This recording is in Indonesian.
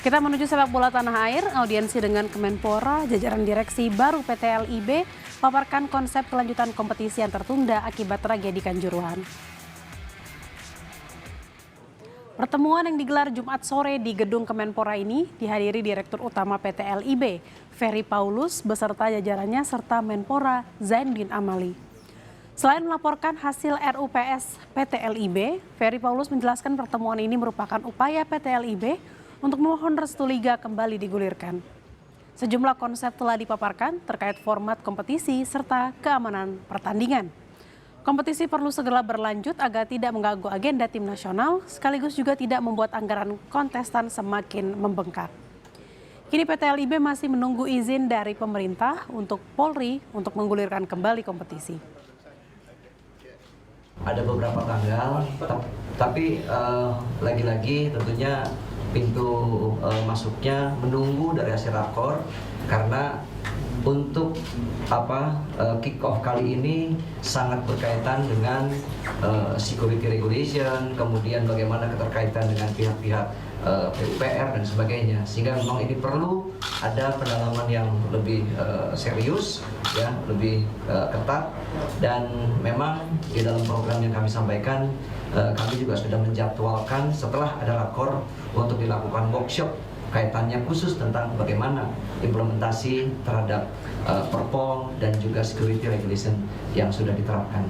Kita menuju sepak bola tanah air, audiensi dengan Kemenpora, jajaran direksi baru PT LIB, paparkan konsep kelanjutan kompetisi yang tertunda akibat tragedi Kanjuruhan. Pertemuan yang digelar Jumat sore di gedung Kemenpora ini dihadiri Direktur Utama PT LIB, Ferry Paulus, beserta jajarannya serta Menpora Zainuddin Amali. Selain melaporkan hasil RUPS PT LIB, Ferry Paulus menjelaskan pertemuan ini merupakan upaya PT LIB untuk memohon restu liga kembali digulirkan. Sejumlah konsep telah dipaparkan terkait format kompetisi serta keamanan pertandingan. Kompetisi perlu segera berlanjut agar tidak mengganggu agenda tim nasional, sekaligus juga tidak membuat anggaran kontestan semakin membengkak. Kini PT LIB masih menunggu izin dari pemerintah untuk Polri untuk menggulirkan kembali kompetisi. Ada beberapa tanggal, tapi lagi-lagi tentunya pintu masuknya menunggu dari hasil rakor, karena untuk kick off kali ini sangat berkaitan dengan security regulation, kemudian bagaimana keterkaitan dengan pihak-pihak PUPR dan sebagainya, sehingga memang ini perlu ada pendalaman yang lebih serius, ya, lebih ketat, dan memang di dalam program yang kami sampaikan kami juga sudah menjadwalkan setelah ada rakor untuk dilakukan workshop kaitannya khusus tentang bagaimana implementasi terhadap Perpol dan juga security regulation yang sudah diterapkan.